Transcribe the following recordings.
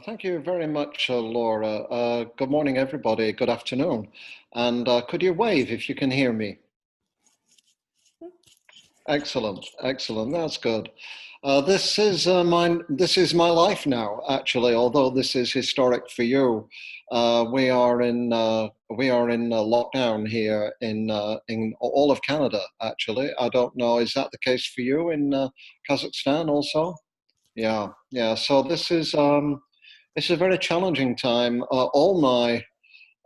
Thank you very much, Laura. Good morning, everybody. Good afternoon. And could you wave if you can hear me? Excellent, excellent. That's good. This is my life now, actually. Although this is historic for you, we are in lockdown here in all of Canada. Actually, I don't know. Is that the case for you in Kazakhstan also? Yeah, yeah. So this is a very challenging time. All my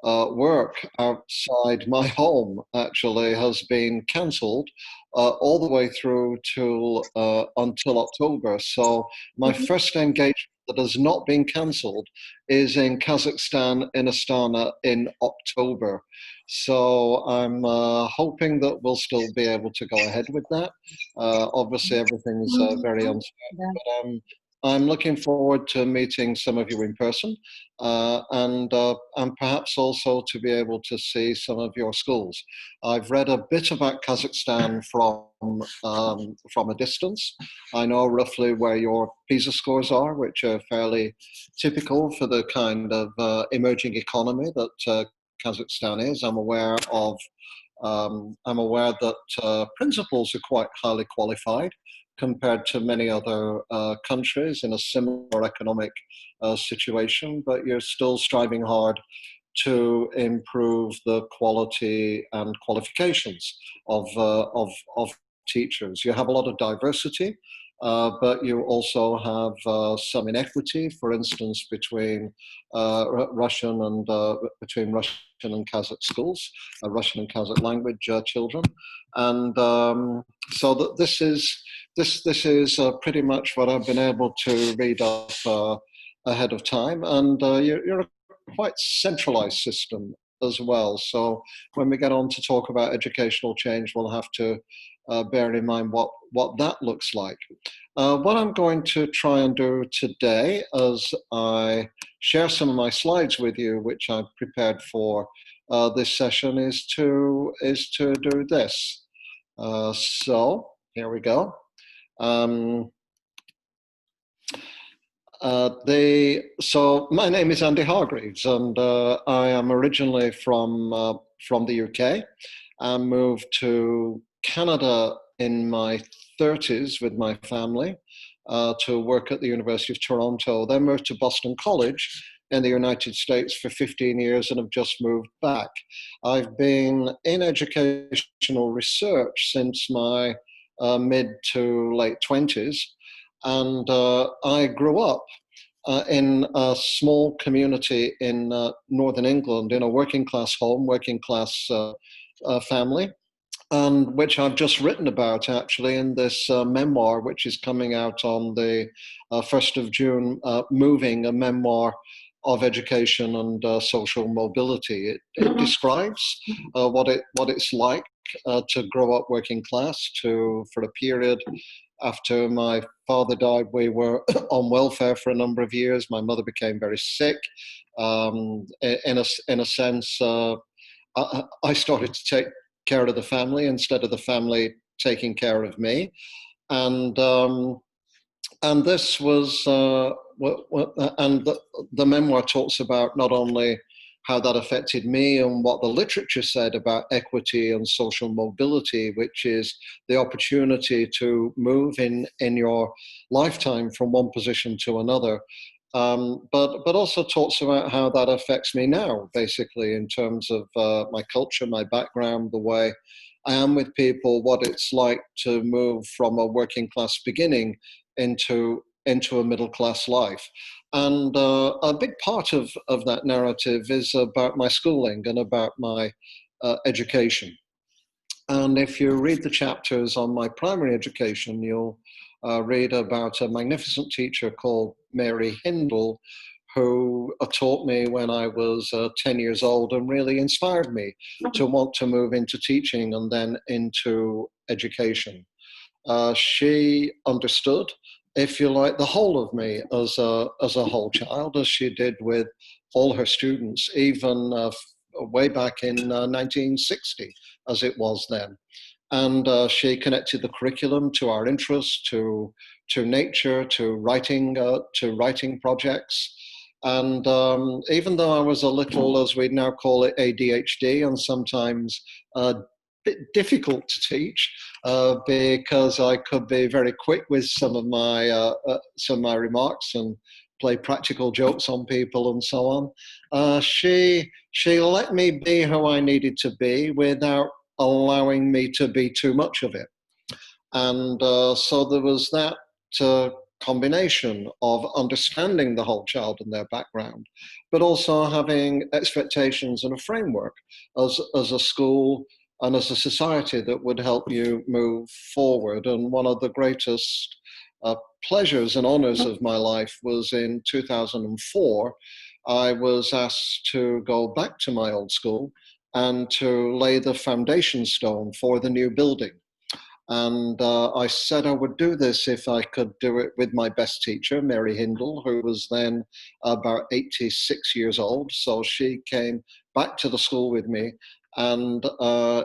work outside my home actually has been cancelled all the way through till until October. So my Mhm. first engagement that has not been cancelled is in Kazakhstan in Astana in October. So I'm hoping that we'll still be able to go ahead with that. Obviously, everything's very uncertain, Да. but I'm looking forward to meeting some of you in person and perhaps also to be able to see some of your schools. I've read a bit about Kazakhstan from a distance. I know roughly where your PISA scores are, which are fairly typical for the kind of emerging economy that Kazakhstan is. I'm aware that principals are quite highly qualified compared to many other countries in a similar economic situation, but you're still striving hard to improve the quality and qualifications of teachers. You have a lot of diversity, but you also have some inequity, for instance, between Russian and Kazakh schools, Russian and Kazakh language children, and so that this is pretty much what I've been able to read up ahead of time, and you're a quite centralized system as well. So when we get on to talk about educational change, we'll have to bear in mind what that looks like. What I'm going to try and do today as I share some of my slides with you, which I've prepared for this session, is to do this. So here we go. Um, so my name is Andy Hargreaves, and I am originally from the UK. I moved to Canada in my 30s with my family to work at the University of Toronto. Then moved to Boston College in the United States for 15 years and have just moved back. I've been in educational research since my mid to late 20s, and I grew up in a small community in northern England, in a working class home, working class family, and which I've just written about actually in this memoir, which is coming out on the 1st of June, Moving, a memoir of education and social mobility. It describes what it's like to grow up working class, for a period after my father died. We were on welfare for a number of years. My mother became very sick. In a sense, I started to take care of the family instead of the family taking care of me, and this was and the memoir talks about not only how that affected me and what the literature said about equity and social mobility, which is the opportunity to move in your lifetime from one position to another, but also talks about how that affects me now, basically in terms of my culture, my background, the way I am with people, what it's like to move from a working class beginning into a middle class life. And a big part of that narrative is about my schooling and about my education. And if you read the chapters on my primary education, you'll read about a magnificent teacher called Mary Hindle, who taught me when I was 10 years old and really inspired me to want to move into teaching and then into education. She understood, if you like, the whole of me as a whole child, as she did with all her students, even way back in 1960, as it was then. And she connected the curriculum to our interests, to nature, to writing projects. And even though I was a little, as we now call it, ADHD, and sometimes bit difficult to teach because I could be very quick with some of my remarks and play practical jokes on people and so on. She let me be who I needed to be without allowing me to be too much of it. And so there was that combination of understanding the whole child and their background, but also having expectations and a framework as a school and as a society that would help you move forward. And one of the greatest pleasures and honors of my life was in 2004. I was asked to go back to my old school and to lay the foundation stone for the new building. And I said I would do this if I could do it with my best teacher, Mary Hindle, who was then about 86 years old. So she came back to the school with me. And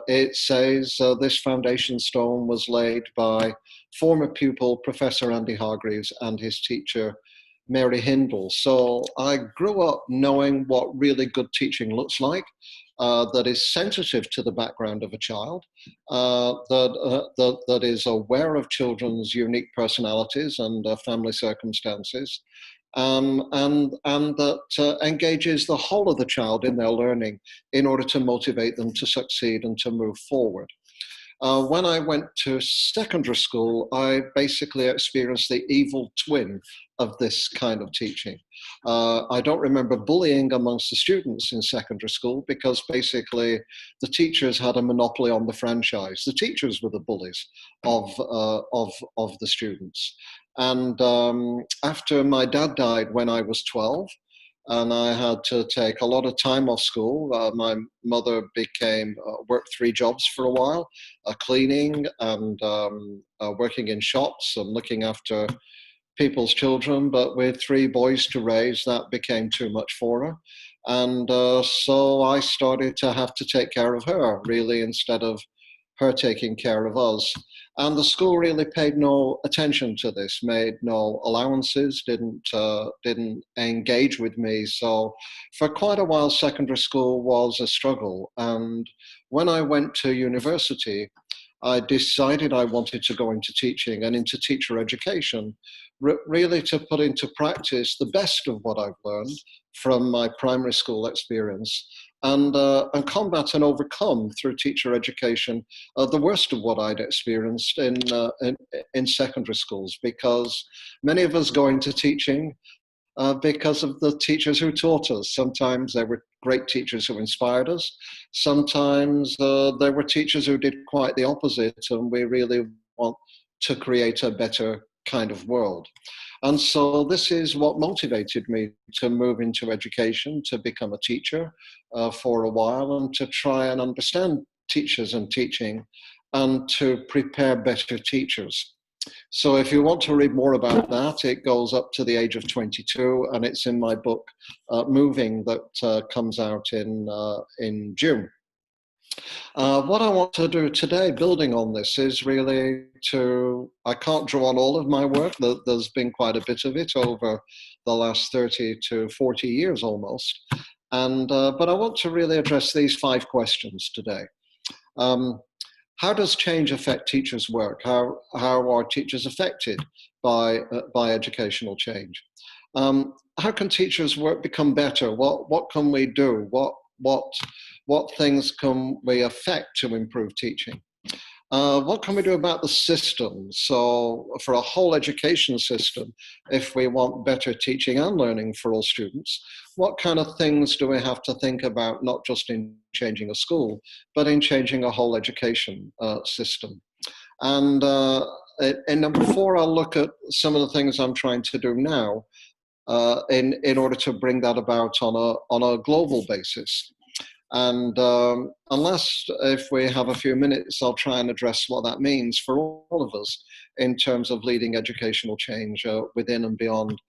it says this foundation stone was laid by former pupil, Professor Andy Hargreaves, and his teacher, Mary Hindle. So I grew up knowing what really good teaching looks like. That is sensitive to the background of a child, that is aware of children's unique personalities and family circumstances, and that engages the whole of the child in their learning in order to motivate them to succeed and to move forward. When I went to secondary school, I basically experienced the evil twin of this kind of teaching. I don't remember bullying amongst the students in secondary school because basically the teachers had a monopoly on the franchise. The teachers were the bullies of the students. And after my dad died when I was 12, and I had to take a lot of time off school. My mother worked 3 jobs for a while, cleaning and working in shops and looking after people's children. But with 3 boys to raise, that became too much for her. And so I started to have to take care of her, really, instead of her taking care of us. And the school really paid no attention to this, made no allowances, didn't engage with me. So for quite a while, secondary school was a struggle. And when I went to university, I decided I wanted to go into teaching and into teacher education, really to put into practice the best of what I've learned from my primary school experience, and combat and overcome through teacher education the worst of what I'd experienced in secondary schools, because many of us go into teaching because of the teachers who taught us. Sometimes they were great teachers who inspired us. Sometimes there were teachers who did quite the opposite, and we really want to create a better kind of world. And so this is what motivated me to move into education, to become a teacher for a while, and to try and understand teachers and teaching, and to prepare better teachers. So if you want to read more about that, it goes up to the age of 22, and it's in my book, Moving, that comes out in June. What I want to do today, building on this, is really I can't draw on all of my work. There's been quite a bit of it over the last 30 to 40 years almost. But I want to really address these 5 questions today. How does change affect teachers' work? How are teachers affected by educational change? How can teachers' work become better? What can we do? What things can we affect to improve teaching? What can we do about the system? So for a whole education system, if we want better teaching and learning for all students, what kind of things do we have to think about, not just in changing a school, but in changing a whole education system? And in number 4, I'll look at some of the things I'm trying to do now in order to bring that about on a global basis. And if we have a few minutes, I'll try and address what that means for all of us in terms of leading educational change within and beyond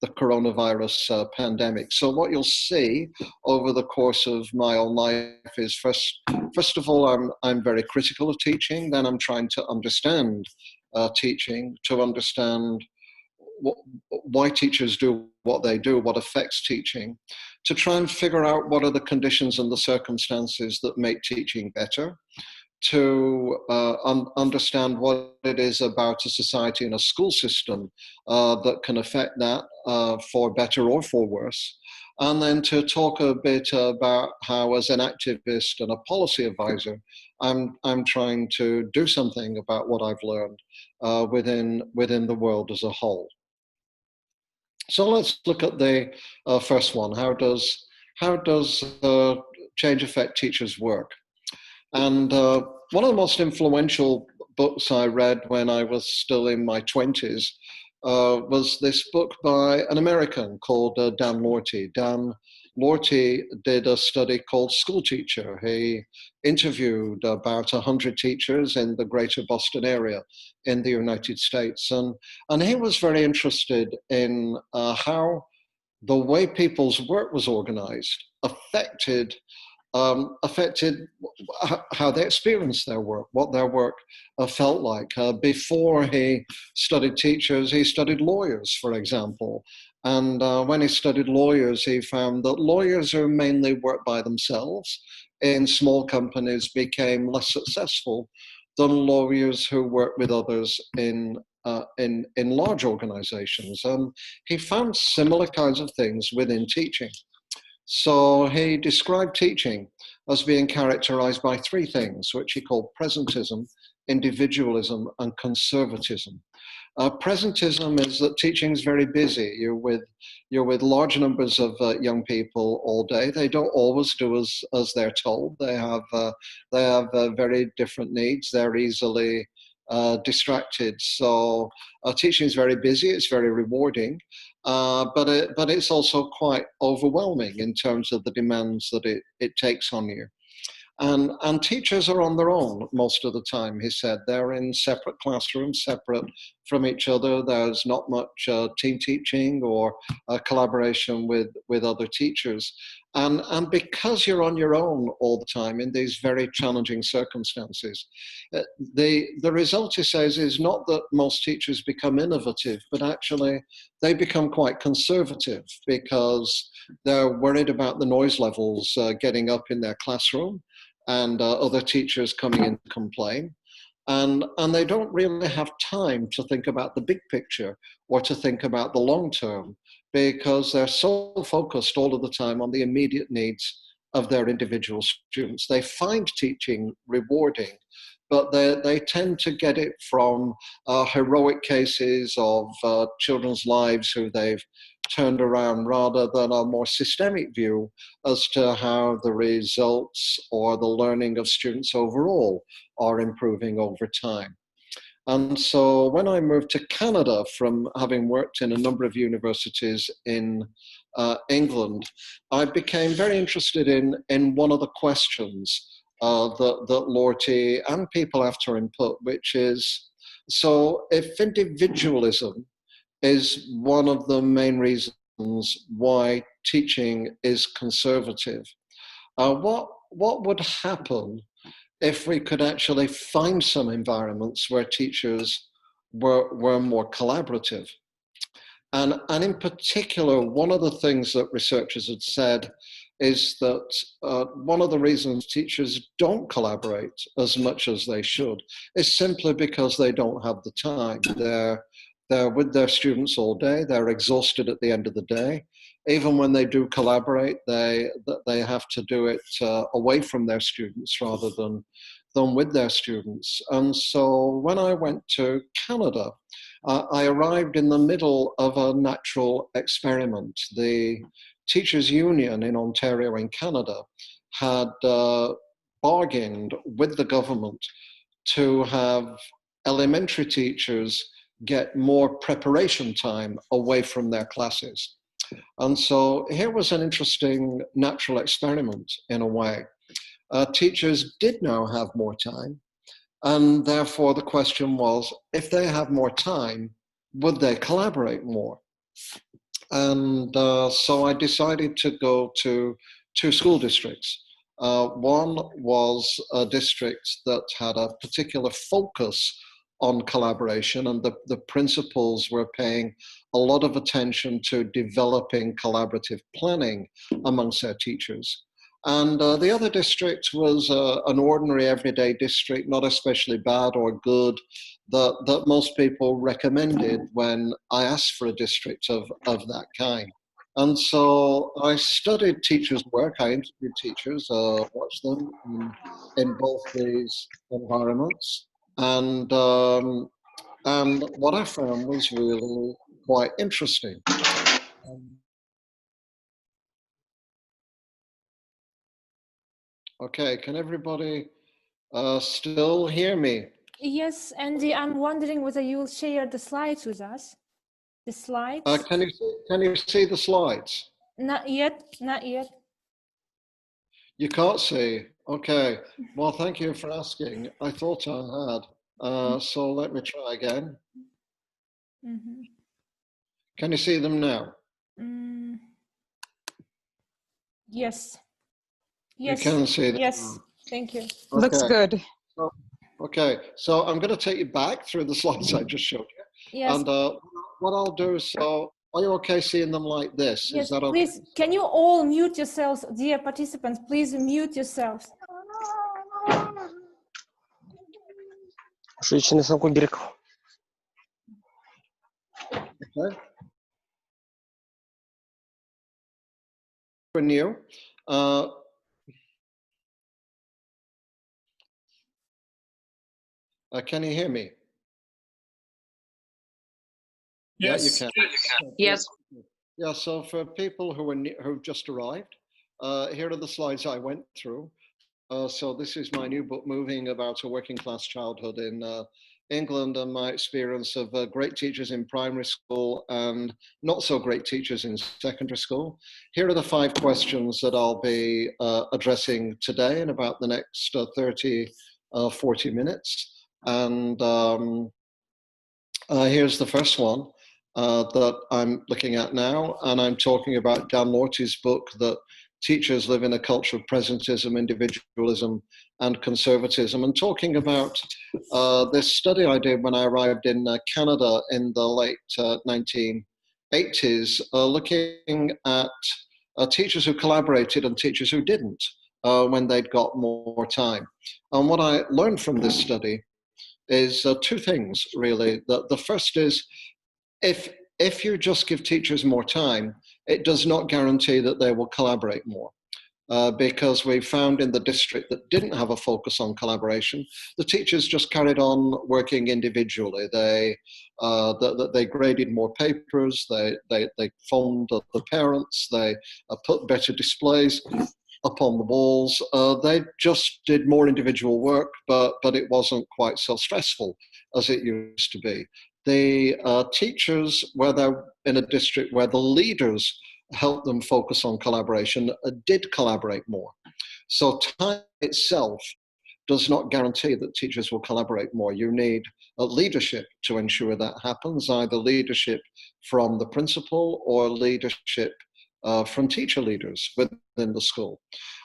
the coronavirus pandemic. So what you'll see over the course of my own life is first of all, I'm very critical of teaching. Then I'm trying to understand teaching, to understand why teachers do what they do, what affects teaching, to try and figure out what are the conditions and the circumstances that make teaching better, to understand what it is about a society and a school system that can affect that for better or for worse. And then to talk a bit about how, as an activist and a policy advisor, I'm trying to do something about what I've learned within the world as a whole. So let's look at the first one. How does change affect teachers' work? And one of the most influential books I read when I was still in my 20s was this book by an American called Dan Lorty. Dan Lorty did a study called School Teacher. He interviewed about 100 teachers in the greater Boston area in the United States. And he was very interested in how the way people's work was organized affected how they experienced their work, what their work felt like. Before he studied teachers, he studied lawyers, for example. And when he studied lawyers, he found that lawyers who mainly work by themselves in small companies became less successful than lawyers who work with others in large organizations. And he found similar kinds of things within teaching. So he described teaching as being characterized by three things, which he called presentism, individualism, and conservatism. Presentism is that teaching is very busy. You're with large numbers of young people all day. They don't always do as they're told. They have very different needs. They're easily distracted. So teaching is very busy. It's very rewarding, but it's also quite overwhelming in terms of the demands that it takes on you. And teachers are on their own most of the time, he said. They're in separate classrooms, separate from each other. There's not much team teaching or collaboration with other teachers. And because you're on your own all the time in these very challenging circumstances, the result, he says, is not that most teachers become innovative, but actually they become quite conservative because they're worried about the noise levels getting up in their classroom, and other teachers coming in to complain. And they don't really have time to think about the big picture or to think about the long term, because they're so focused all of the time on the immediate needs of their individual students. They find teaching rewarding, but they tend to get it from heroic cases of children's lives who they've turned around, rather than a more systemic view as to how the results or the learning of students overall are improving over time. And so when I moved to Canada, from having worked in a number of universities in England, I became very interested in one of the questions that Lorty and people after him put, which is, so if individualism is one of the main reasons why teaching is conservative, what would happen if we could actually find some environments where teachers were more collaborative? And in particular, one of the things that researchers had said is that one of the reasons teachers don't collaborate as much as they should is simply because they don't have the time. They're with their students all day. They're exhausted at the end of the day. Even when they do collaborate, they have to do it away from their students rather than with their students. And so when I went to Canada, I arrived in the middle of a natural experiment. The Teachers Union in Ontario in Canada had bargained with the government to have elementary teachers get more preparation time away from their classes. And so here was an interesting natural experiment in a way. Teachers did now have more time, and therefore the question was, if they have more time, would they collaborate more? And so I decided to go to two school districts. One was a district that had a particular focus on collaboration, and the principals were paying a lot of attention to developing collaborative planning amongst their teachers. And the other district was an ordinary everyday district, not especially bad or good, that most people recommended when I asked for a district of that kind. And so I studied teachers' work. I interviewed teachers, watched them in both these environments. And what I found was really quite interesting. Okay, can everybody still hear me? Yes, Andy, I'm wondering whether you will share the slides with us. The slides? Can you see the slides? Not yet, not yet. You can't see. Okay. Well, thank you for asking. I thought I had. So let me try again. Mm-hmm. Can you see them now? Yes. You can see them. Yes, thank you. Okay. Looks good. So, okay, so I'm going to take you back through the slides I just showed you. Yes. And what I'll do is, so are you okay seeing them like this? Yes, Is that okay? please, can you all mute yourselves, dear participants? Please mute yourselves. Okay. For new. Can you hear me? Yes. Yeah, you can. Yes. Yeah, so for people who've just arrived, here are the slides I went through. So this is my new book, Moving, about a working class childhood in England, and my experience of great teachers in primary school and not so great teachers in secondary school. Here are the 5 questions that I'll be addressing today in about the next 30, 40 minutes. And here's the first one that I'm looking at now, and I'm talking about Dan Lorty's book that teachers live in a culture of presentism, individualism, and conservatism, and talking about this study I did when I arrived in Canada in the late 1980s, looking at teachers who collaborated and teachers who didn't when they'd got more time. And what I learned from this study is 2 things, really. The first is, if you just give teachers more time, it does not guarantee that they will collaborate more. Because we found in the district that didn't have a focus on collaboration, the teachers just carried on working individually. They graded more papers, they phoned the parents, they put better displays up on the walls. They just did more individual work, but it wasn't quite so stressful as it used to be. The teachers, where they're in a district where the leaders helped them focus on collaboration, did collaborate more. So time itself does not guarantee that teachers will collaborate more. You need a leadership to ensure that happens, either leadership from the principal or leadership from teacher leaders within the school.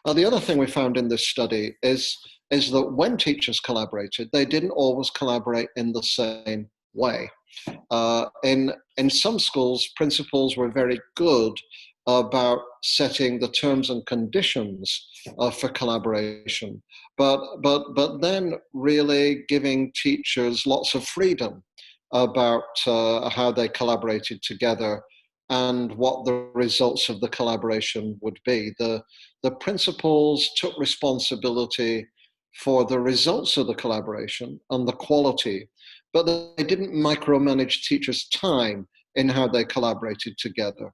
The other thing we found in this study is that when teachers collaborated, they didn't always collaborate in the same way. In some schools, principals were very good about setting the terms and conditions for collaboration, but then really giving teachers lots of freedom about how they collaborated together and what the results of the collaboration would be. The principals took responsibility for the results of the collaboration and the quality, but they didn't micromanage teachers' time in how they collaborated together.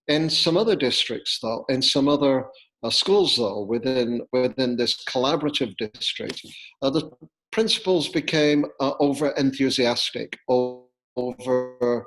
In some other districts, though, in some other schools, though, within this collaborative district, the principals became over enthusiastic, over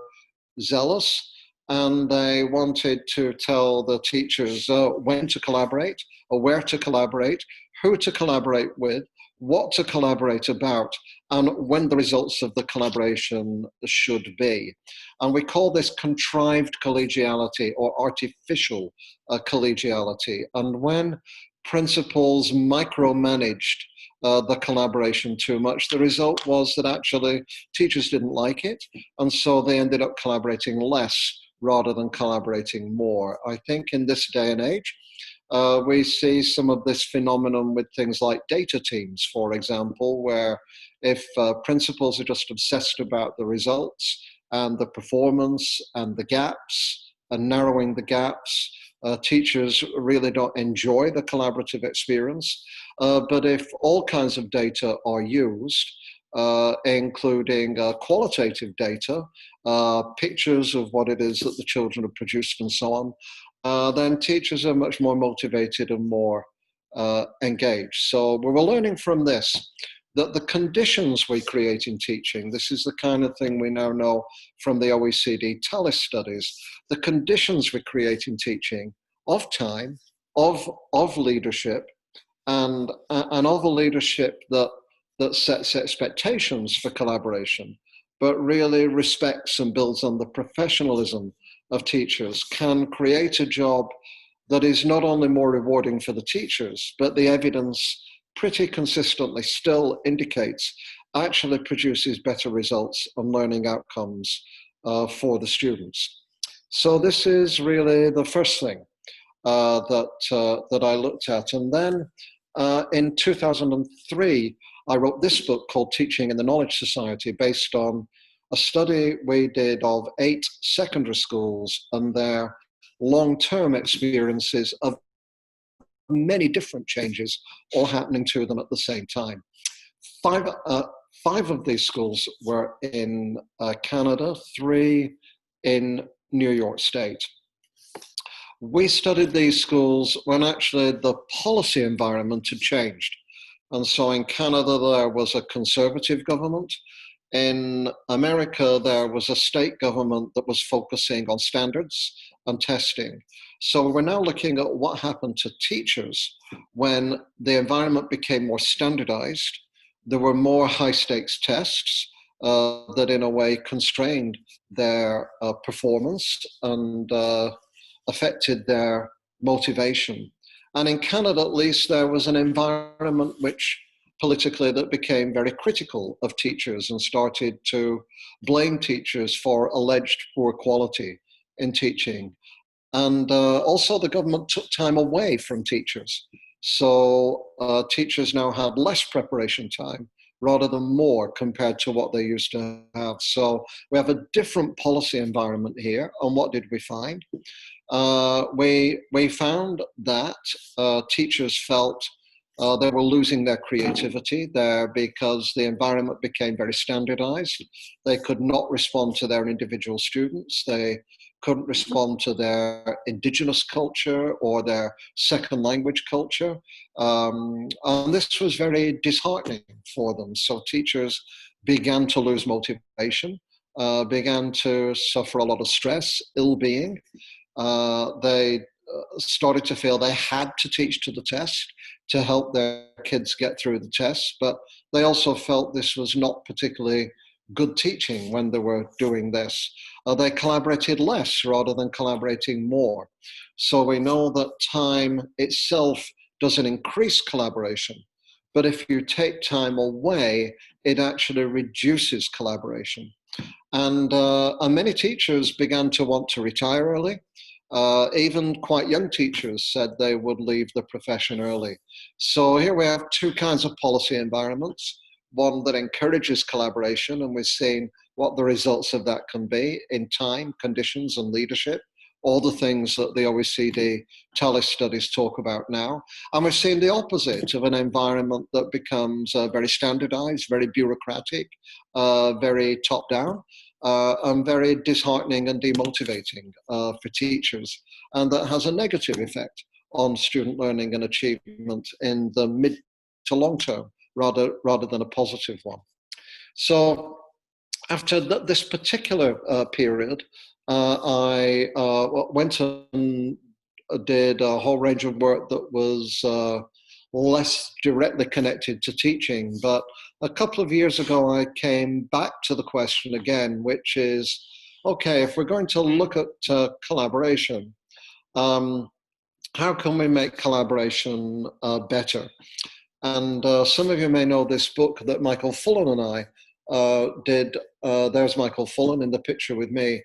zealous, and they wanted to tell the teachers when to collaborate, or where to collaborate, who to collaborate with, what to collaborate about, and when the results of the collaboration should be. And we call this contrived collegiality or artificial collegiality. And when principals micromanaged the collaboration too much. The result was that actually teachers didn't like it, and so they ended up collaborating less rather than collaborating more. I think in this day and age, we see some of this phenomenon with things like data teams, for example, where if principals are just obsessed about the results and the performance and the gaps and narrowing the gaps, teachers really don't enjoy the collaborative experience. But if all kinds of data are used, including qualitative data, pictures of what it is that the children have produced and so on, then teachers are much more motivated and more engaged. So we were learning from this that the conditions we create in teaching, this is the kind of thing we now know from the OECD TALIS studies, the conditions we create in teaching of time, of leadership, and of a leadership that sets expectations for collaboration, but really respects and builds on the professionalism of teachers, can create a job that is not only more rewarding for the teachers, but the evidence pretty consistently still indicates actually produces better results and learning outcomes for the students. So this is really the first thing that I looked at. And then in 2003, I wrote this book called Teaching in the Knowledge Society, based on a study we did of 8 secondary schools and their long-term experiences of many different changes all happening to them at the same time. Five of these schools were in Canada, 3 in New York State. We studied these schools when actually the policy environment had changed. And so in Canada, there was a conservative government. In America, there was a state government that was focusing on standards and testing. So we're now looking at what happened to teachers when the environment became more standardized. There were more high stakes tests that in a way constrained their performance and affected their motivation. And in Canada, at least, there was an environment which politically that became very critical of teachers and started to blame teachers for alleged poor quality in teaching. And also the government took time away from teachers. So teachers now had less preparation time rather than more compared to what they used to have. So we have a different policy environment here. And what did we find? We found that teachers felt they were losing their creativity there because the environment became very standardized. They could not respond to their individual students. They couldn't respond to their indigenous culture or their second language culture. And this was very disheartening for them. So teachers began to lose motivation, began to suffer a lot of stress, ill-being. They started to feel they had to teach to the test to help their kids get through the test, but they also felt this was not particularly good teaching when they were doing this. They collaborated less rather than collaborating more. So we know that time itself doesn't increase collaboration, but if you take time away, it actually reduces collaboration. And many teachers began to want to retire early. Even quite young teachers said they would leave the profession early. So here we have 2 kinds of policy environments. One that encourages collaboration, and we've seen what the results of that can be in time, conditions, and leadership, all the things that the OECD TALIS studies talk about now. And we've seen the opposite of an environment that becomes very standardized, very bureaucratic, very top-down, and very disheartening and demotivating for teachers, and that has a negative effect on student learning and achievement in the mid to long term, rather than a positive one. So after this particular period, I went and did a whole range of work that was less directly connected to teaching. But a couple of years ago, I came back to the question again, which is, okay, if we're going to look at collaboration, how can we make collaboration better? And some of you may know this book that Michael Fullan and I did. There's Michael Fullan in the picture with me.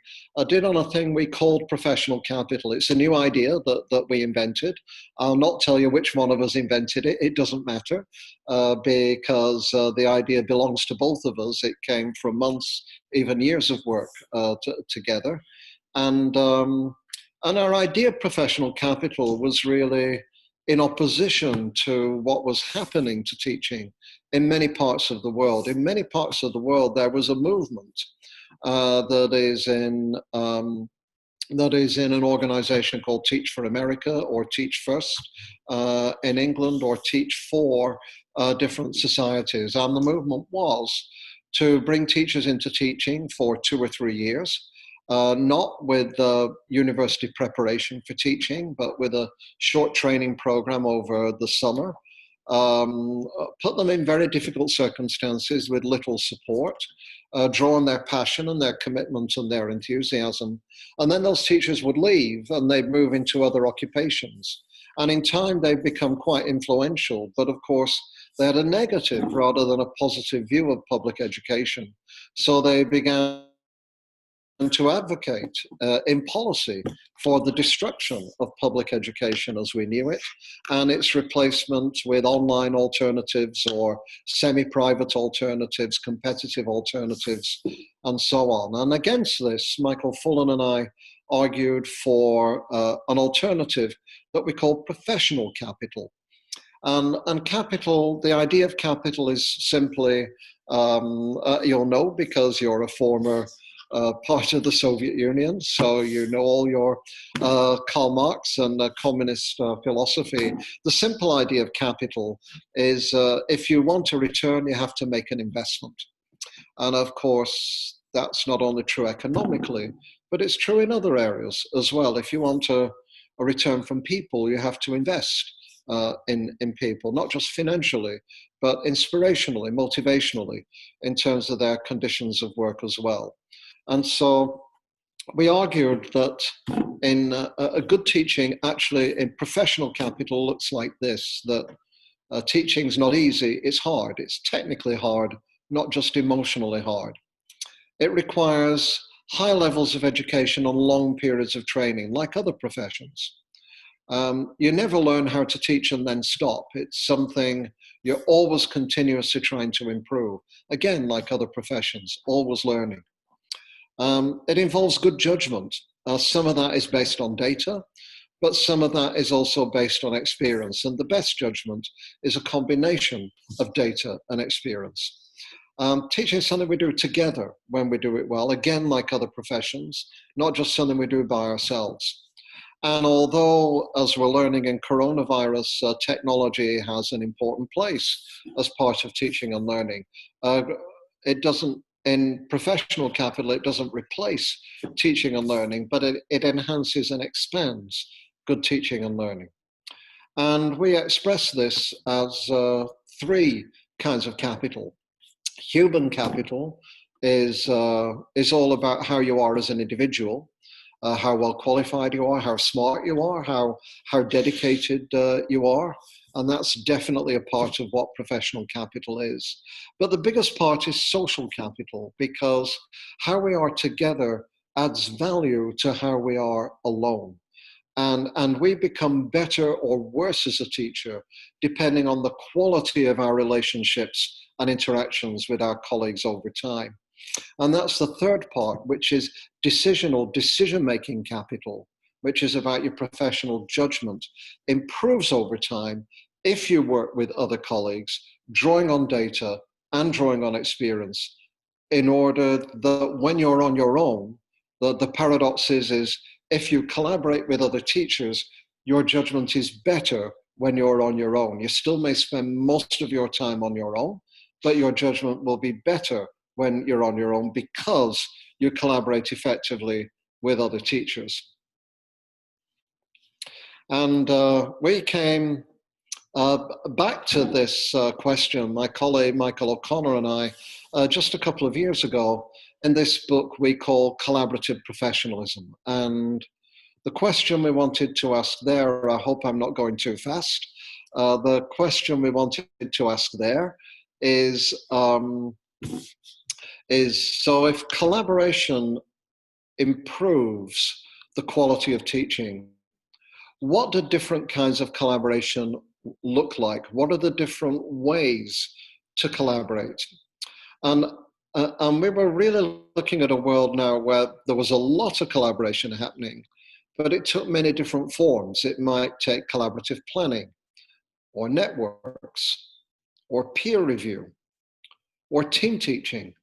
Did on a thing we called professional capital. It's a new idea that we invented. I'll not tell you which one of us invented it. It doesn't matter because the idea belongs to both of us. It came from months, even years of work together. And our idea of professional capital was really in opposition to what was happening to teaching in many parts of the world. In many parts of the world, there was a movement that is in an organization called Teach for America or Teach First in England, or Teach for different societies. And the movement was to bring teachers into teaching for 2 or 3 years, not with university preparation for teaching, but with a short training program over the summer. Put them in very difficult circumstances with little support, draw on their passion and their commitment and their enthusiasm. And then those teachers would leave and they'd move into other occupations. And in time, they'd become quite influential. But of course, they had a negative rather than a positive view of public education. So they began to advocate in policy for the destruction of public education as we knew it, and its replacement with online alternatives or semi-private alternatives, competitive alternatives, and so on. And against this, Michael Fullan and I argued for an alternative that we call professional capital. And capital, the idea of capital is simply, you'll know because you're a former part of the Soviet Union, so you know all your Karl Marx and communist philosophy. The simple idea of capital is if you want a return, you have to make an investment. And of course, that's not only true economically, but it's true in other areas as well. If you want a return from people, you have to invest in people, not just financially, but inspirationally, motivationally, in terms of their conditions of work as well. And so we argued that in a good teaching, actually in professional capital looks like this, that teaching's not easy, it's hard. It's technically hard, not just emotionally hard. It requires high levels of education on long periods of training, like other professions. You never learn how to teach and then stop. It's something you're always continuously trying to improve. Again, like other professions, always learning. It involves good judgment. Some of that is based on data, but some of that is also based on experience. And the best judgment is a combination of data and experience. Teaching is something we do together when we do it well, again, like other professions, not just something we do by ourselves. And although, as we're learning in coronavirus, technology has an important place as part of teaching and learning, it doesn't, in professional capital, it doesn't replace teaching and learning, but it enhances and expands good teaching and learning. And we express this as 3 kinds of capital. Human capital is all about how you are as an individual, how well qualified you are, how smart you are, how dedicated you are. And that's definitely a part of what professional capital is. But the biggest part is social capital, because how we are together adds value to how we are alone. And we become better or worse as a teacher, depending on the quality of our relationships and interactions with our colleagues over time. And that's the third part, which is decision-making capital, which is about your professional judgment, improves over time if you work with other colleagues, drawing on data and drawing on experience, in order that when you're on your own, the paradox is if you collaborate with other teachers, your judgment is better when you're on your own. You still may spend most of your time on your own, but your judgment will be better when you're on your own because you collaborate effectively with other teachers. And we came back to this question, my colleague Michael O'Connor and I, just a couple of years ago, in this book we call Collaborative Professionalism. And The question we wanted to ask there, I hope I'm not going too fast. The question we wanted to ask there is so if collaboration improves the quality of teaching, what do different kinds of collaboration look like? What are the different ways to collaborate? And we were really looking at a world now where there was a lot of collaboration happening, but it took many different forms. It might take collaborative planning, or networks, or peer review, or team teaching,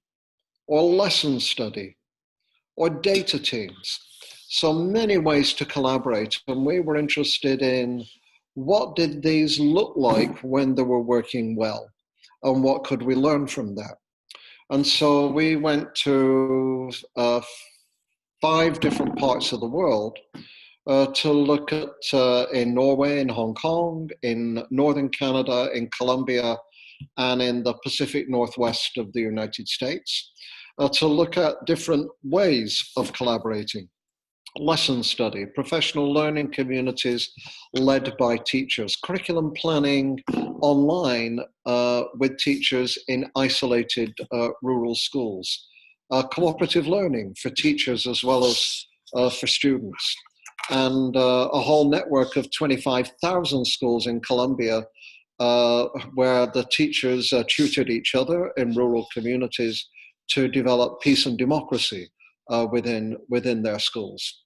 or lesson study, or data teams. So many ways to collaborate. And we were interested in what did these look like when they were working well, and what could we learn from that? And so we went to 5 different parts of the world to look at in Norway, in Hong Kong, in Northern Canada, in Colombia, and in the Pacific Northwest of the United States, to look at different ways of collaborating. Lesson study, professional learning communities led by teachers, curriculum planning online with teachers in isolated rural schools, cooperative learning for teachers as well as for students, and a whole network of 25,000 schools in Colombia where the teachers tutored each other in rural communities to develop peace and democracy within their schools.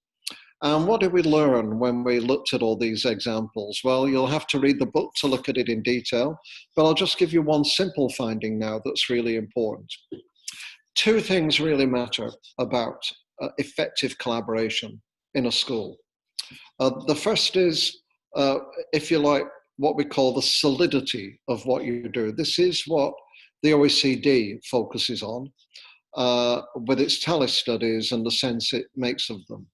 And what did we learn when we looked at all these examples? Well, you'll have to read the book to look at it in detail, but I'll just give you one simple finding now that's really important. 2 things really matter about effective collaboration in a school. The first is, if you like, what we call the solidity of what you do. This is what the OECD focuses on with its tally studies and the sense it makes of them.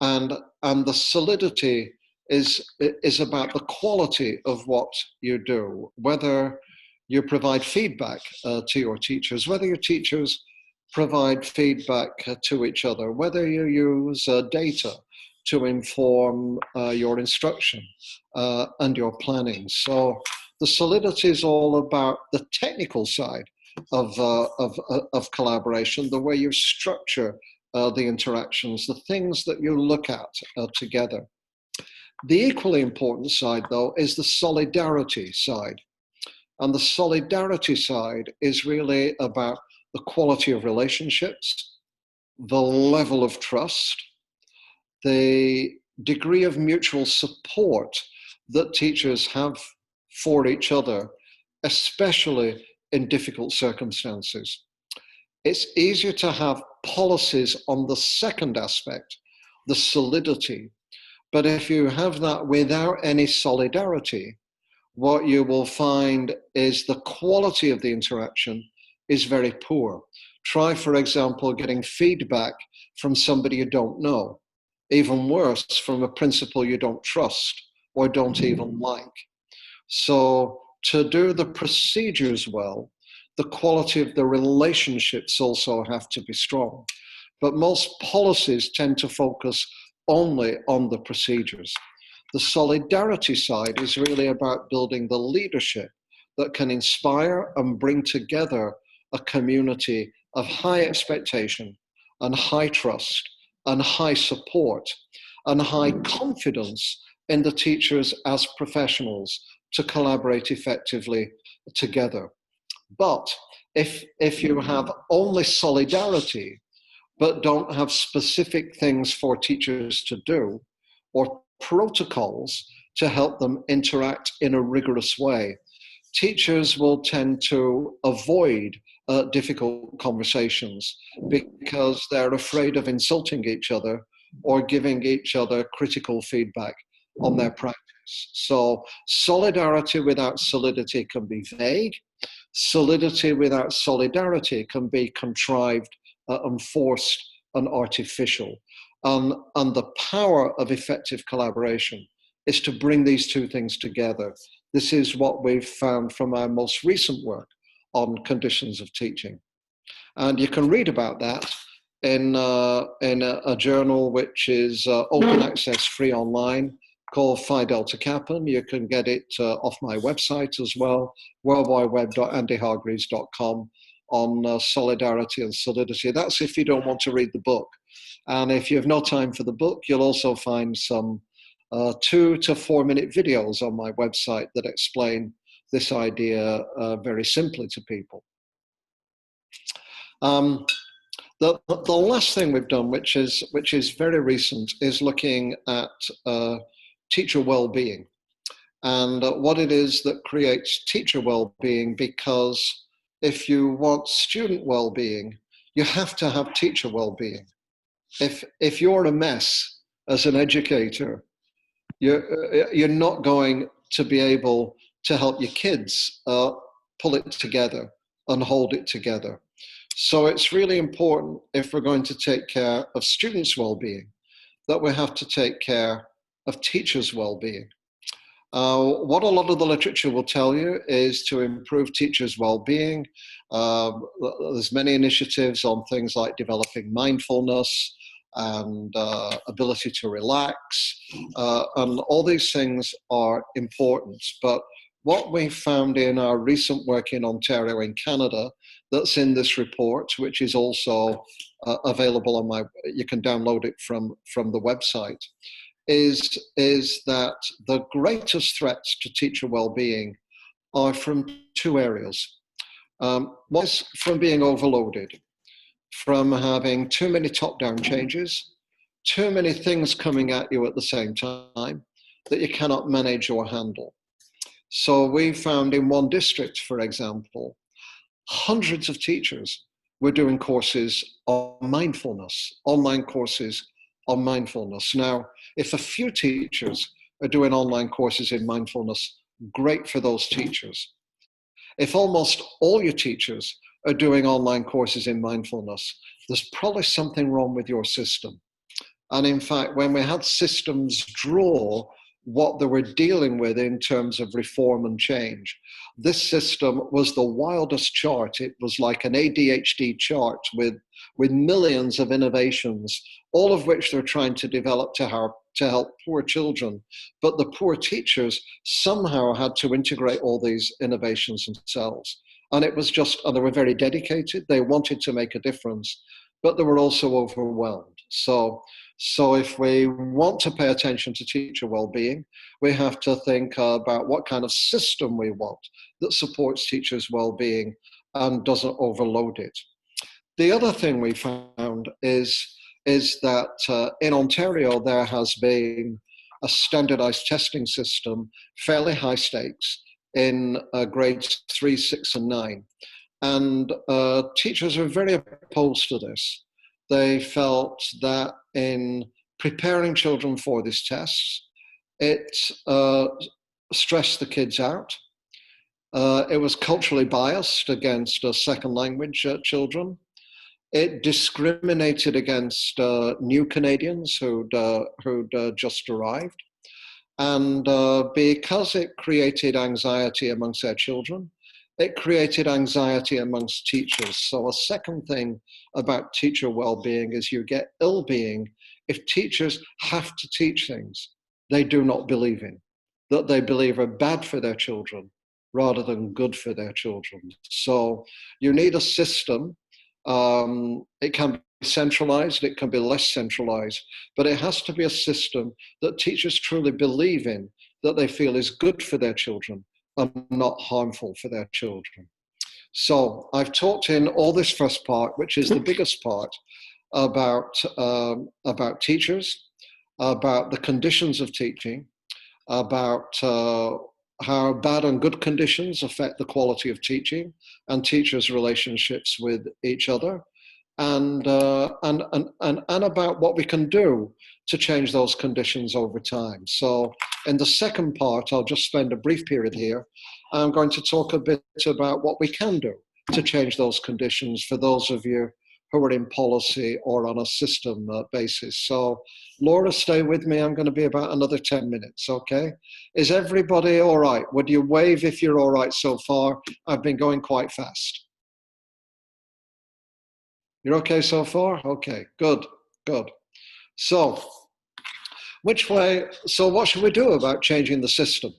And the solidity is about the quality of what you do, whether you provide feedback to your teachers, whether your teachers provide feedback to each other, whether you use data to inform your instruction and your planning. So the solidity is all about the technical side of collaboration, the way you structure the interactions, the things that you look at together. The equally important side, though, is the solidarity side. And the solidarity side is really about the quality of relationships, the level of trust, the degree of mutual support that teachers have for each other, especially in difficult circumstances. It's easier to have policies on the second aspect, the solidity. But if you have that without any solidarity, what you will find is the quality of the interaction is very poor. Try, for example, getting feedback from somebody you don't know. Even worse, from a principal you don't trust or don't even like. So to do the procedures well, the quality of the relationships also have to be strong. But most policies tend to focus only on the procedures. The solidarity side is really about building the leadership that can inspire and bring together a community of high expectation and high trust and high support and high confidence in the teachers as professionals to collaborate effectively together. But if you have only solidarity, but don't have specific things for teachers to do or protocols to help them interact in a rigorous way, teachers will tend to avoid difficult conversations because they're afraid of insulting each other or giving each other critical feedback on their practice. So solidarity without solidity can be vague. Solidity without solidarity can be contrived and forced and artificial. And the power of effective collaboration is to bring these 2 things together. This is what we've found from our most recent work on conditions of teaching. And you can read about that in a journal which is open access, free online, called Phi Delta Kappan. You can get it off my website as well, worldwideweb.andyhargreaves.com, on solidarity and solidity. That's if you don't want to read the book. And if you have no time for the book, you'll also find some 2 to 4 minute videos on my website that explain this idea very simply to people. The last thing we've done, which is very recent, is looking at teacher well-being and what it is that creates teacher well-being, because if you want student well-being, you have to have teacher well-being. If you're a mess as an educator, you're not going to be able to help your kids pull it together and hold it together. So it's really important, if we're going to take care of students' well-being, that we have to take care of teachers' well-being. What a lot of the literature will tell you is to improve teachers' well-being. There's many initiatives on things like developing mindfulness and ability to relax, and all these things are important. But what we found in our recent work in Ontario in Canada, that's in this report, which is also available on my, you can download it from the website, is that the greatest threats to teacher well-being are from 2 areas. One is from being overloaded, from having too many top-down changes, too many things coming at you at the same time that you cannot manage or handle. So we found in one district, for example, hundreds of teachers were doing courses on mindfulness, online courses on mindfulness. Now, if a few teachers are doing online courses in mindfulness, great for those teachers. If almost all your teachers are doing online courses in mindfulness, there's probably something wrong with your system. And in fact, when we had systems draw what they were dealing with in terms of reform and change, this system was the wildest chart. It was like an ADHD chart with millions of innovations, all of which they're trying to develop to help poor children. But the poor teachers somehow had to integrate all these innovations themselves. And it was just, and they were very dedicated. They wanted to make a difference, but they were also overwhelmed. So if we want to pay attention to teacher well-being, we have to think about what kind of system we want that supports teachers' well-being and doesn't overload it. The other thing we found is that in Ontario, there has been a standardized testing system, fairly high stakes, in grades 3, 6, and 9. And teachers are very opposed to this. They felt that in preparing children for these tests, it stressed the kids out. It was culturally biased against second language children. It discriminated against new Canadians who'd just arrived. And because it created anxiety amongst their children, it created anxiety amongst teachers. So a second thing about teacher well-being is you get ill-being if teachers have to teach things they do not believe in, that they believe are bad for their children rather than good for their children. So you need a system. It can be centralized, it can be less centralized, but it has to be a system that teachers truly believe in, that they feel is good for their children and not harmful for their children. So I've talked in all this first part, which is the biggest part, about teachers, about the conditions of teaching, about how bad and good conditions affect the quality of teaching and teachers' relationships with each other, and about what we can do to change those conditions over time. So in the second part, I'll just spend a brief period here. I'm going to talk a bit about what we can do to change those conditions for those of you who are in policy or on a system basis. So Laura, stay with me. I'm going to be about another 10 minutes, okay? Is everybody all right? Would you wave if you're all right so far? I've been going quite fast. You're okay so far? Okay, good, good. So, what should we do about changing the system?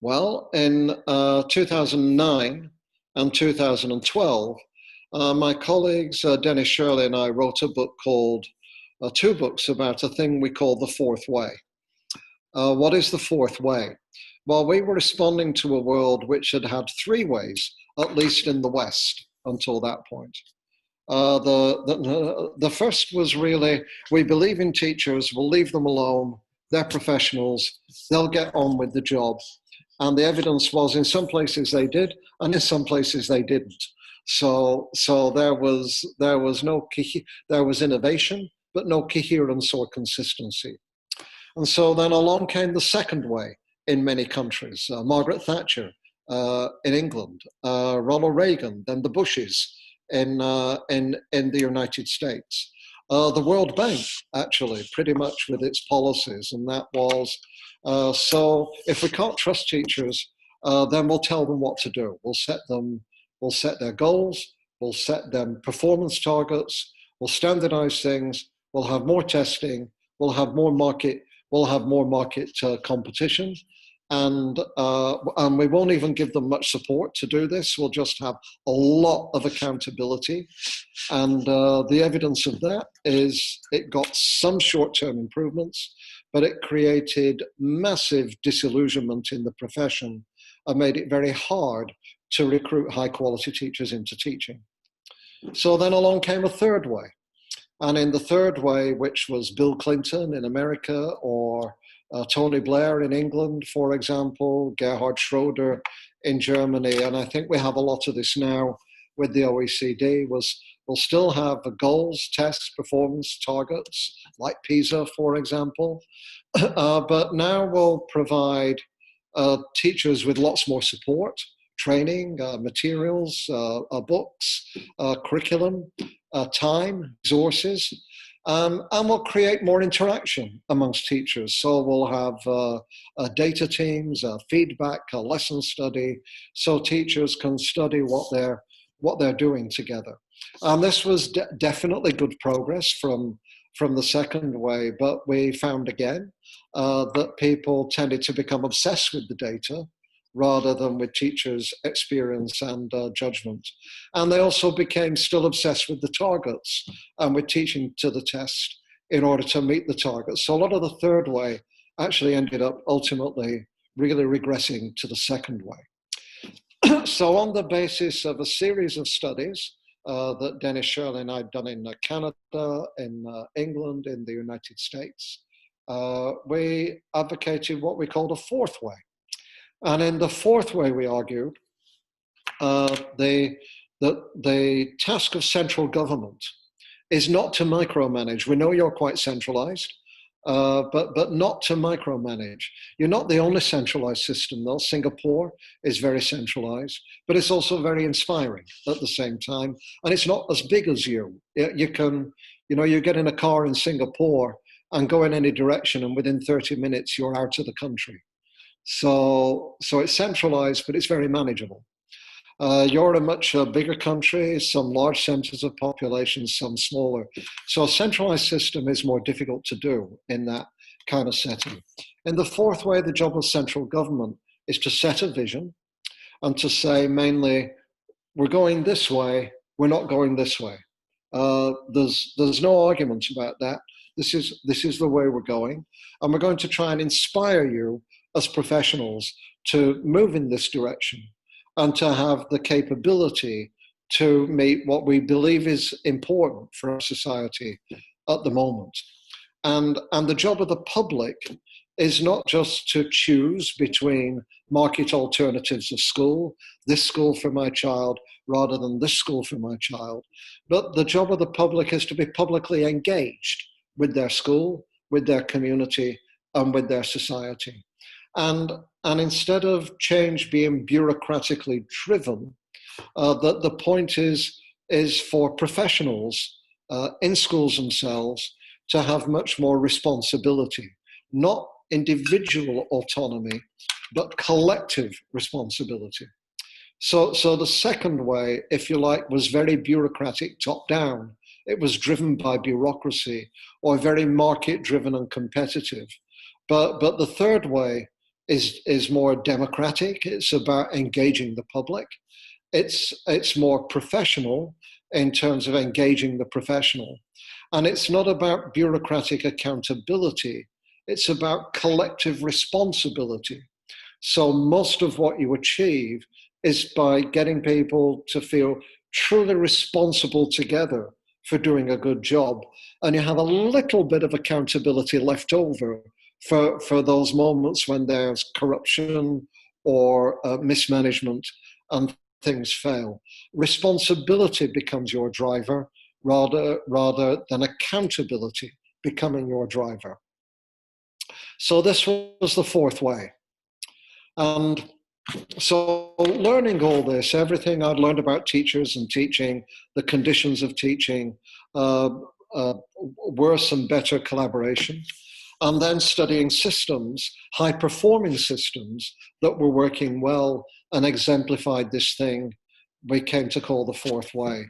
Well, in 2009 and 2012, my colleagues, Dennis Shirley and I, wrote a book called, two books about a thing we call the fourth way. What is the fourth way? Well, we were responding to a world which had had three ways, at least in the West, until that point. The first was really, we believe in teachers, we'll leave them alone, they're professionals, they'll get on with the job. And the evidence was in some places they did, and in some places they didn't. So there was innovation, but no coherence or consistency. And so then along came the second way in many countries. Margaret Thatcher in England, Ronald Reagan, then the Bushes in the United States. The World Bank, actually, pretty much with its policies, and that was, so if we can't trust teachers, then we'll tell them what to do. We'll set their goals, we'll set them performance targets, we'll standardize things, we'll have more testing, we'll have more market competition, and we won't even give them much support to do this. We'll just have a lot of accountability, and the evidence of that is it got some short-term improvements, but it created massive disillusionment in the profession and made it very hard to recruit high-quality teachers into teaching. So then along came a third way. And in the third way, which was Bill Clinton in America, or Tony Blair in England, for example, Gerhard Schroeder in Germany, and I think we have a lot of this now with the OECD, we'll still have the goals, tests, performance targets, like PISA, for example, but now we'll provide teachers with lots more support, training, materials, books, curriculum, time, resources, and we'll create more interaction amongst teachers. So we'll have data teams, feedback, a lesson study, so teachers can study what they're doing together. And this was definitely good progress from the second way, but we found again that people tended to become obsessed with the data rather than with teachers' experience and judgment. And they also became still obsessed with the targets and with teaching to the test in order to meet the targets. So a lot of the third way actually ended up ultimately really regressing to the second way. So on the basis of a series of studies that Dennis Shirley and I had done in Canada, in England, in the United States, we advocated what we called a fourth way. And in the fourth way, we argued the task of central government is not to micromanage. We know you're quite centralized, but not to micromanage. You're not the only centralized system, though. Singapore is very centralized, but it's also very inspiring at the same time. And it's not as big as you. You can, you get in a car in Singapore and go in any direction, and within 30 minutes, you're out of the country. So it's centralized, but it's very manageable. You're a much bigger country, some large centers of population, some smaller. So a centralized system is more difficult to do in that kind of setting. In the fourth way, the job of central government is to set a vision and to say mainly, we're going this way, we're not going this way. There's no argument about that. This is the way we're going. And we're going to try and inspire you as professionals to move in this direction and to have the capability to meet what we believe is important for our society at the moment. And the job of the public is not just to choose between market alternatives of school, this school for my child rather than this school for my child, but the job of the public is to be publicly engaged with their school, with their community, and with their society. And instead of change being bureaucratically driven, the point is for professionals in schools themselves to have much more responsibility, not individual autonomy, but collective responsibility. So the second way, if you like, was very bureaucratic, top down. It was driven by bureaucracy, or very market driven and competitive. But the third way is more democratic. It's about engaging the public. It's more professional in terms of engaging the professional. And it's not about bureaucratic accountability. It's about collective responsibility. So most of what you achieve is by getting people to feel truly responsible together for doing a good job. And you have a little bit of accountability left over for those moments when there's corruption or mismanagement and things fail. Responsibility becomes your driver rather than accountability becoming your driver. So this was the fourth way. And so learning all this, everything I'd learned about teachers and teaching, the conditions of teaching, worse and better collaboration, and then studying systems, high-performing systems that were working well and exemplified this thing we came to call the fourth way.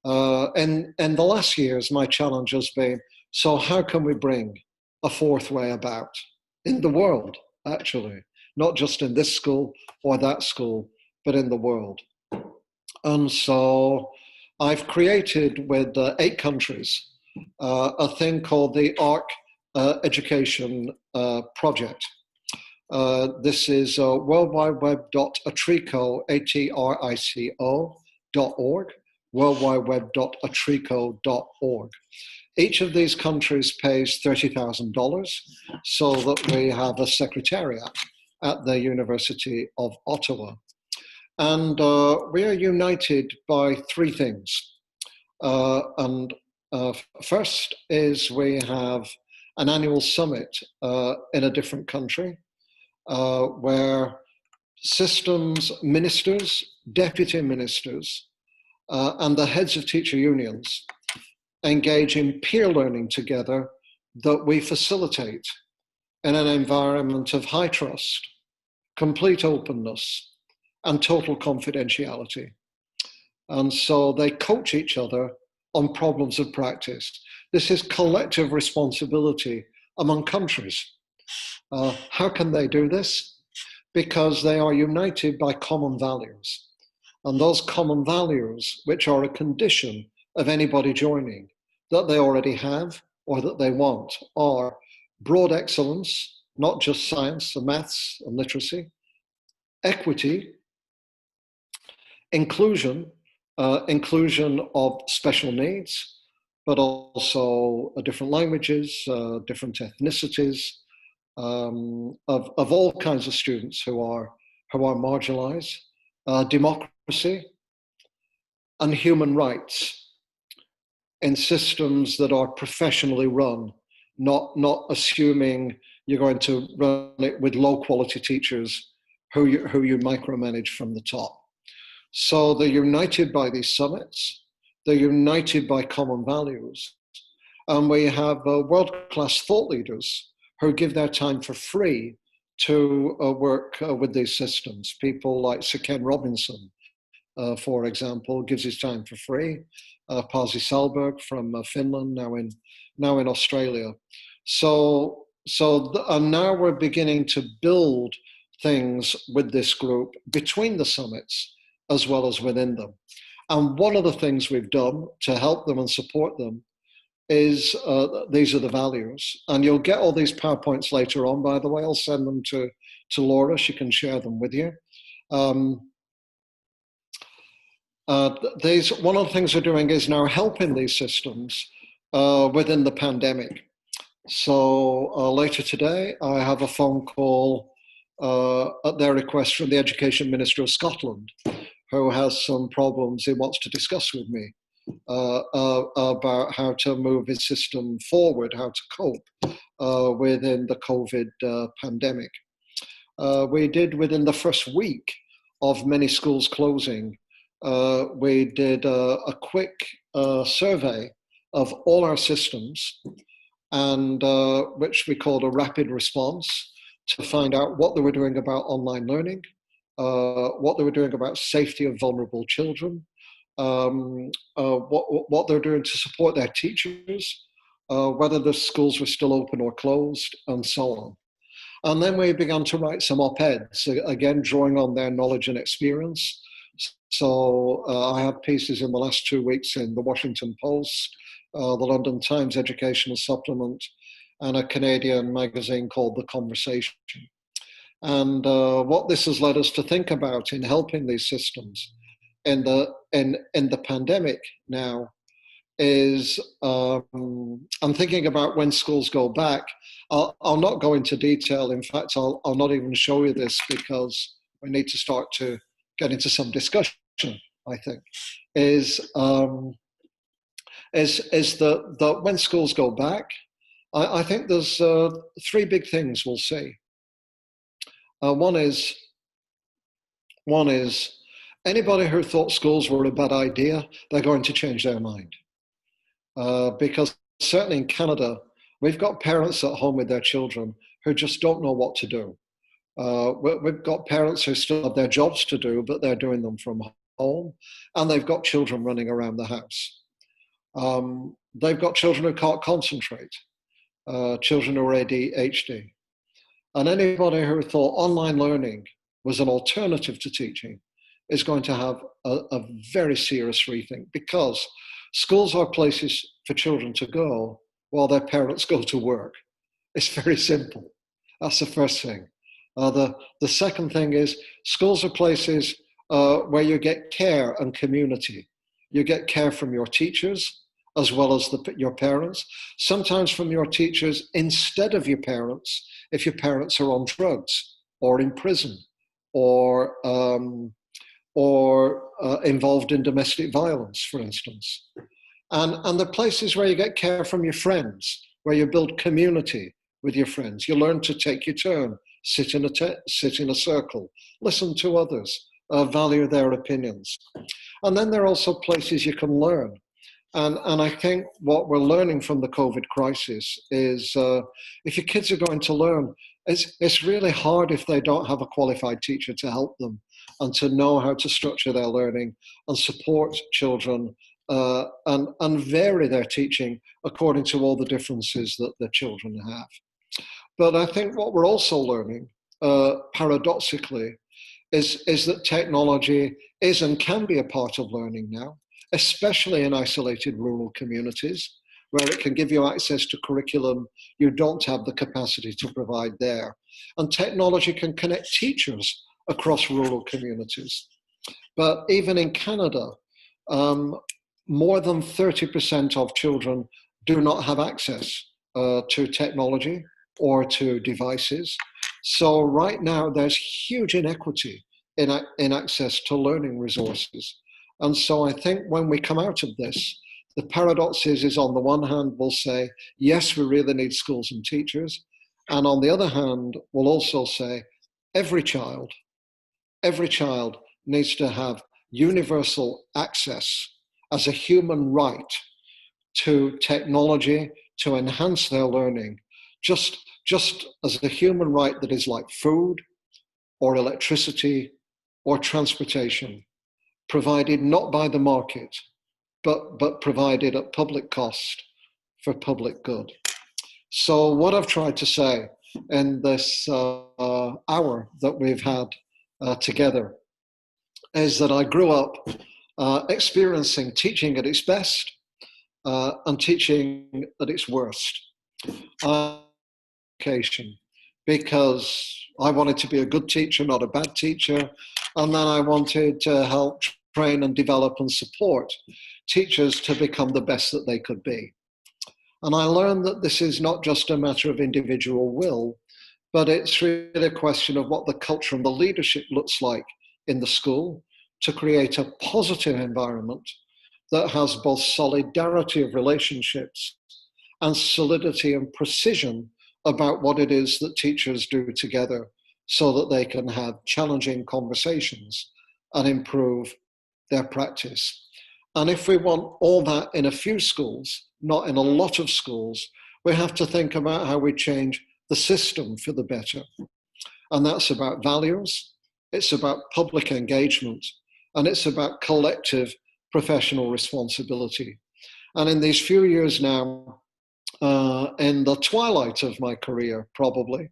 And in the last years, my challenge has been, so how can we bring a fourth way about in the world, actually? Not just in this school or that school, but in the world. And so I've created with 8 countries a thing called the ARC Education Project. This is worldwideweb.atrico, ATRICO.org, worldwideweb.atrico.org. Each of these countries pays $30,000 so that we have a secretariat at the University of Ottawa. And we are united by 3 things. First is we have an annual summit in a different country where systems ministers, deputy ministers, and the heads of teacher unions engage in peer learning together that we facilitate in an environment of high trust, complete openness, and total confidentiality. And so they coach each other on problems of practice. This is collective responsibility among countries. How can they do this? Because they are united by common values. And those common values, which are a condition of anybody joining, that they already have or that they want, are broad excellence, not just science and maths and literacy, equity, inclusion, inclusion of special needs, but also different languages, different ethnicities, of all kinds of students who are marginalized, democracy, and human rights in systems that are professionally run, not assuming you're going to run it with low quality teachers who you micromanage from the top. So they're united by these summits, they're united by common values, and we have world-class thought leaders who give their time for free to work with these systems. People like Sir Ken Robinson, for example, gives his time for free. Pasi Sahlberg from Finland, now in Australia. And now we're beginning to build things with this group between the summits as well as within them. And one of the things we've done to help them and support them is these are the values. And you'll get all these PowerPoints later on, by the way. I'll send them to Laura. She can share them with you. One of the things we're doing is now helping these systems within the pandemic. So later today, I have a phone call at their request from the Education Minister of Scotland, who has some problems he wants to discuss with me about how to move his system forward, how to cope within the COVID pandemic. We did, within the first week of many schools closing, we did a quick survey of all our systems, and which we called a rapid response, to find out what they were doing about online learning, what they were doing about safety of vulnerable children, what they're doing to support their teachers, whether the schools were still open or closed, and so on. And then we began to write some op-eds, again, drawing on their knowledge and experience. So I have pieces in the last 2 weeks in the Washington Post, the London Times Educational Supplement, and a Canadian magazine called The Conversation. And what this has led us to think about in helping these systems in the pandemic now is, I'm thinking about when schools go back. I'll not go into detail. In fact, I'll not even show you this because we need to start to get into some discussion, I think, is that when schools go back, I think there's 3 big things we'll see. One is anybody who thought schools were a bad idea, they're going to change their mind. Because certainly in Canada, we've got parents at home with their children who just don't know what to do. We've got parents who still have their jobs to do, but they're doing them from home, and they've got children running around the house. They've got children who can't concentrate, children who are ADHD. And anybody who thought online learning was an alternative to teaching is going to have a very serious rethink, because schools are places for children to go while their parents go to work. It's very simple. That's the first thing. The second thing is schools are places where you get care and community. You get care from your teachers as well as your parents, sometimes from your teachers instead of your parents, if your parents are on drugs or in prison or involved in domestic violence, for instance. And the places where you get care from your friends, where you build community with your friends. You learn to take your turn, sit in a circle, listen to others, value their opinions. And then there are also places you can learn. And I think what we're learning from the COVID crisis is if your kids are going to learn, it's really hard if they don't have a qualified teacher to help them and to know how to structure their learning and support children and vary their teaching according to all the differences that the children have. But I think what we're also learning, paradoxically, is that technology is and can be a part of learning now, especially in isolated rural communities, where it can give you access to curriculum you don't have the capacity to provide there. And technology can connect teachers across rural communities. But even in Canada, more than 30% of children do not have access to technology or to devices. So right now there's huge inequity in access to learning resources. And so I think when we come out of this, the paradox is on the one hand, we'll say, yes, we really need schools and teachers. And on the other hand, we'll also say, every child needs to have universal access as a human right to technology to enhance their learning, just as a human right that is like food or electricity or transportation, provided not by the market, but provided at public cost for public good. So what I've tried to say in this hour that we've had together is that I grew up experiencing teaching at its best and teaching at its worst. Education, because I wanted to be a good teacher, not a bad teacher. And then I wanted to help train and develop and support teachers to become the best that they could be. And I learned that this is not just a matter of individual will, but it's really a question of what the culture and the leadership looks like in the school to create a positive environment that has both solidarity of relationships and solidity and precision about what it is that teachers do together so that they can have challenging conversations and improve their practice. And if we want all that in a few schools, not in a lot of schools, we have to think about how we change the system for the better. And that's about values, it's about public engagement, and it's about collective professional responsibility. And in these few years now, in the twilight of my career, probably,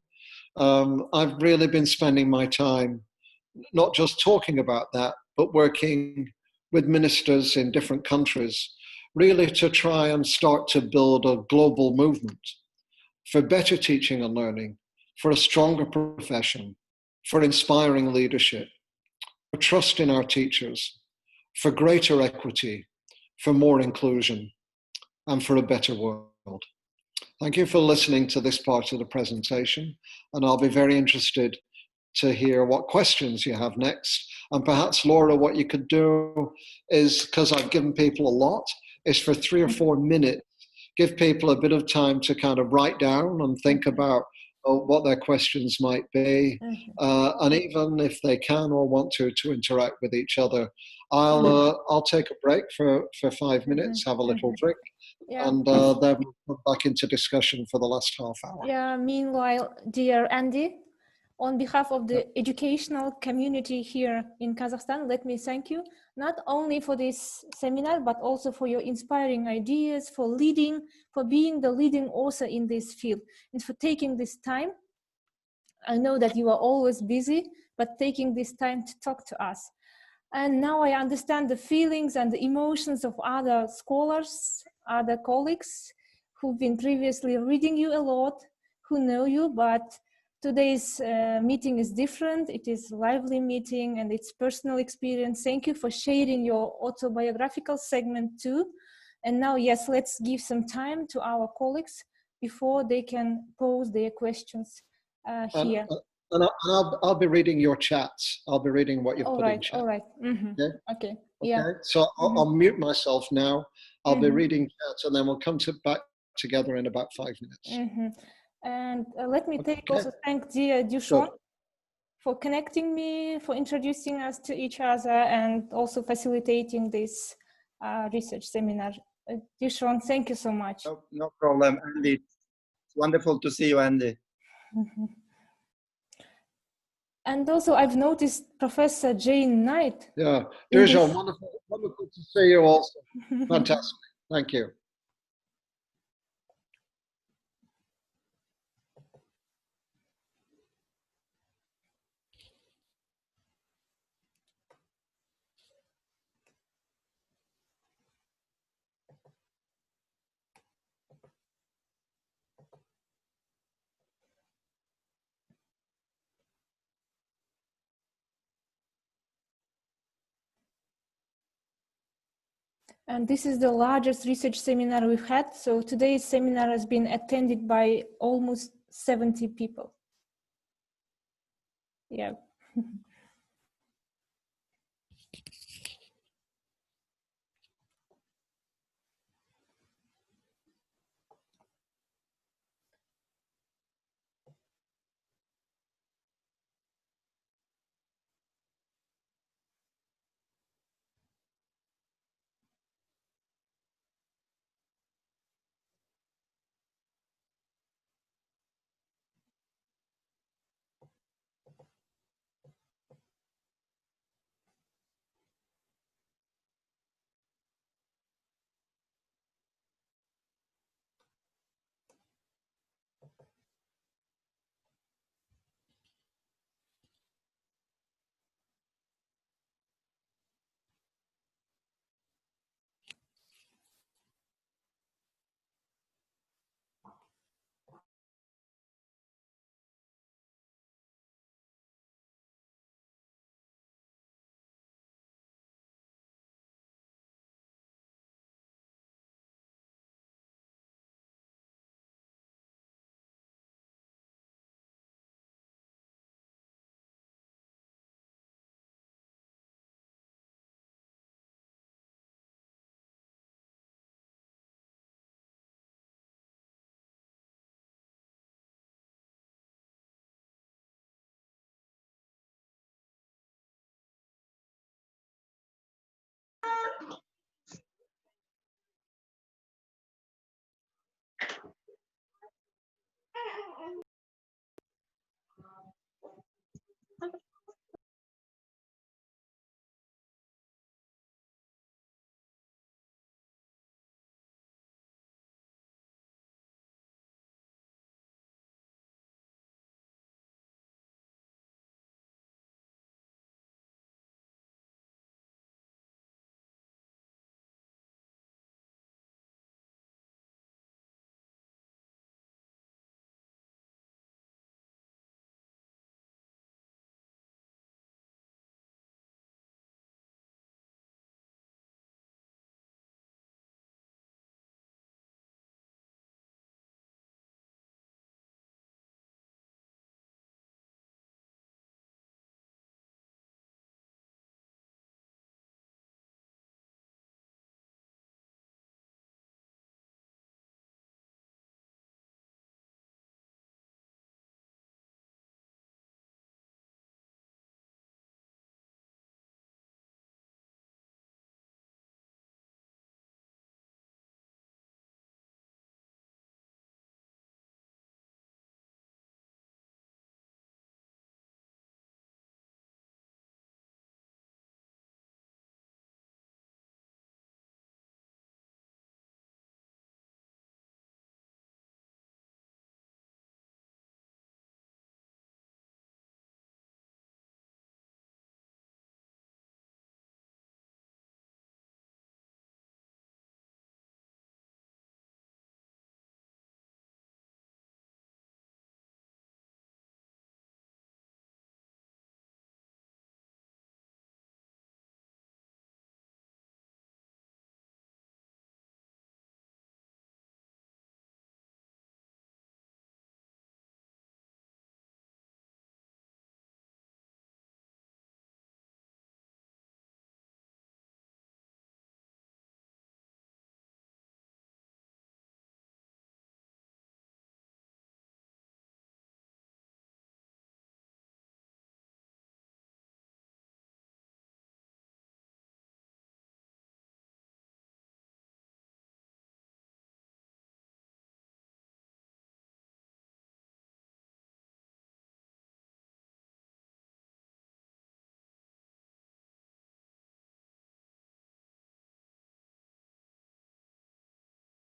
I've really been spending my time not just talking about that, but working with ministers in different countries, really to try and start to build a global movement for better teaching and learning, for a stronger profession, for inspiring leadership, for trust in our teachers, for greater equity, for more inclusion, and for a better world. Thank you for listening to this part of the presentation, and I'll be very interested to hear what questions you have next. And perhaps, Laura, what you could do is, because I've given people a lot, is for 3 or 4 minutes, give people a bit of time to kind of write down and think about what their questions might be. And even if they can or want to interact with each other, I'll take a break for 5 minutes, have a little drink, and then we'll come back into discussion for the last half hour. Yeah, meanwhile, dear Andy, on behalf of the educational community here in Kazakhstan, let me thank you, not only for this seminar, but also for your inspiring ideas, for leading, for being the leading author in this field, and for taking this time. I know that you are always busy, but taking this time to talk to us. And now I understand the feelings and the emotions of other scholars, other colleagues who've been previously reading you a lot, who know you, but today's meeting is different. It is a lively meeting and it's personal experience. Thank you for sharing your autobiographical segment too. And now, yes, let's give some time to our colleagues before they can pose their questions here. And I'll be reading your chats. I'll be reading what you've put in chat. All right. Okay. Yeah. Okay. So I'll mute myself now. I'll be reading chats, and then we'll come back together in about 5 minutes. And let me also thank dear Dushon for connecting me, for introducing us to each other, and also facilitating this research seminar. Dushon, thank you so much. No problem, Andy. It's wonderful to see you, Andy. And also, I've noticed Professor Jane Knight. Yeah, Dushon, wonderful to see you also. Fantastic. Thank you. And this is the largest research seminar we've had. So today's seminar has been attended by almost 70 people. Yeah.